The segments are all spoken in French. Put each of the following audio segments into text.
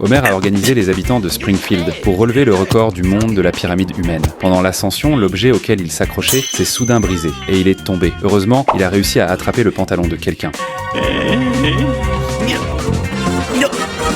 Homer a organisé les habitants de Springfield pour relever le record du monde de la pyramide humaine. Pendant l'ascension, l'objet auquel il s'accrochait s'est soudain brisé et il est tombé. Heureusement, il a réussi à attraper le pantalon de quelqu'un.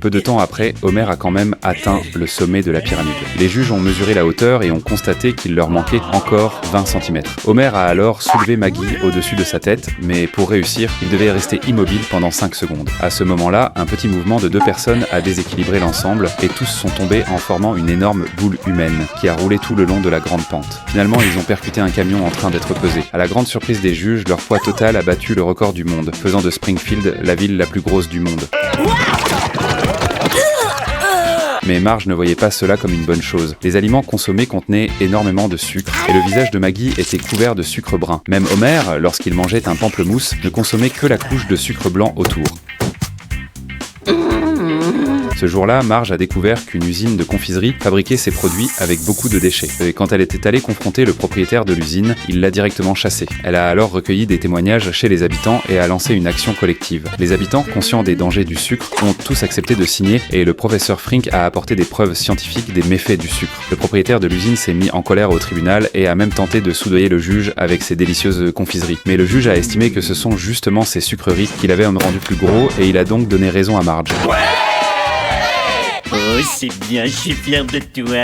Peu de temps après, Homer a quand même atteint le sommet de la pyramide. Les juges ont mesuré la hauteur et ont constaté qu'il leur manquait encore 20 cm. Homer a alors soulevé Maggie au-dessus de sa tête, mais pour réussir, il devait rester immobile pendant 5 secondes. À ce moment-là, un petit mouvement de 2 personnes a déséquilibré l'ensemble et tous sont tombés en formant une énorme boule humaine qui a roulé tout le long de la grande pente. Finalement, ils ont percuté un camion en train d'être pesé. À la grande surprise des juges, leur poids total a battu le record du monde, faisant de Springfield la ville la plus grosse du monde. Mais Marge ne voyait pas cela comme une bonne chose. Les aliments consommés contenaient énormément de sucre, et le visage de Maggie était couvert de sucre brun. Même Homer, lorsqu'il mangeait un pamplemousse, ne consommait que la couche de sucre blanc autour. Ce jour-là, Marge a découvert qu'une usine de confiserie fabriquait ses produits avec beaucoup de déchets. Et quand elle était allée confronter le propriétaire de l'usine, il l'a directement chassée. Elle a alors recueilli des témoignages chez les habitants et a lancé une action collective. Les habitants, conscients des dangers du sucre, ont tous accepté de signer et le professeur Frink a apporté des preuves scientifiques des méfaits du sucre. Le propriétaire de l'usine s'est mis en colère au tribunal et a même tenté de soudoyer le juge avec ses délicieuses confiseries. Mais le juge a estimé que ce sont justement ces sucreries qui l'avaient rendu plus gros et il a donc donné raison à Marge. Oh, c'est bien, je suis fier de toi.